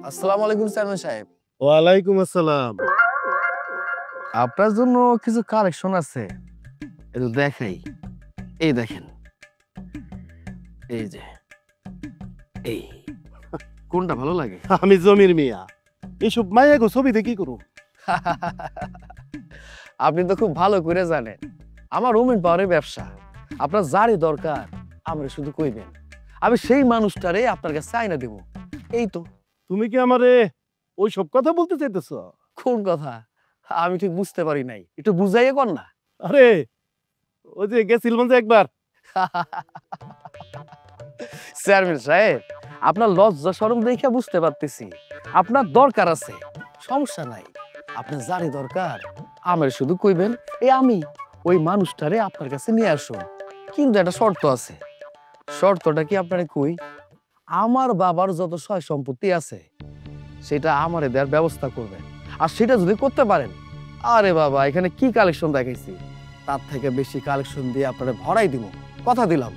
আসসালামু আলাইকুম চেয়ারম্যান সাহেব। ওয়ালাইকুম আসসালাম। আপনার জন্য কিছু কালেকশন আছে, একটু দেখাই। এই দেখেন, এই যে এই কোনটা ভালো লাগে? আমি জমির মিয়া, এসব মায়া গো ছবি দেখি করু। আপনি তো খুব ভালো করে জানেন আমার ওমেন পাওয়ারের ব্যবসা। আপনার যারই দরকার আমরা শুধু কইবেন, আমি সেই মানুষটারে আপনার কাছে আইনা দেব। এই তো। তুমি কি আমারে ওই সব কথা বলতে চাইতেছ? কোন কথা? আমি ঠিক বুঝতে পারি নাই, একটু বুঝাইয়ে কর না। আরে ওই যে গেছিলাম যে একবার। চেয়ারম্যান সাহেব, আপনার লজ্জা শরম দেখে বুঝতে পারতেছি আপনার দরকার আছে। সমস্যা নাই, আপনার যারই দরকার আমার শুধু কইবেন, আমি ওই মানুষটারে আপনার কাছে নিয়ে আসুন। কিন্তু একটা শর্ত আছে। শর্তটা কি আপনারে কই? আমার বাবার যত সয় সম্পত্তি আছে সেটা আমারে দেওয়ার ব্যবস্থা করবেন। আর সেটা যদি করতে পারেন, আরে বাবা, এখানে কি কালেকশন দেখাইছি, তার থেকে বেশি কালেকশন দিয়ে আপনারে ভরাই দিব, কথা দিলাম।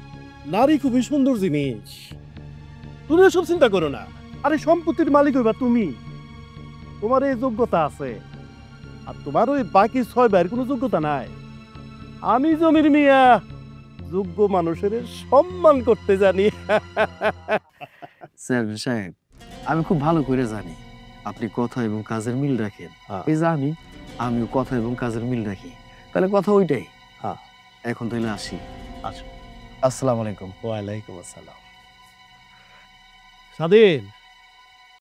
নারী খুবই সুন্দর জিনিস, তুমি এসব চিন্তা করো না। আরে সম্পত্তির মালিক হইবা তুমি, তোমার এই যোগ্যতা আছে। আর তোমার ওই বাকি 6 ভাইয়ের কোনো যোগ্যতা নাই। আমি জমির মিয়া, যোগ্য মানুষের সম্মান করতে জানি। চেয়ারম্যান সাহেব, আমি খুব ভালো করে জানি আপনি কথা এবং কাজের মিল রাখেন। হ্যাঁ। এই যে আমিও কথা এবং কাজের মিল রাখি। তাহলে কথা ওইটাই। হ্যাঁ। এখন তাহলে আসি। আসো। আসসালামু আলাইকুম। ওয়ালাইকুম আসসালাম। স্বাধীন,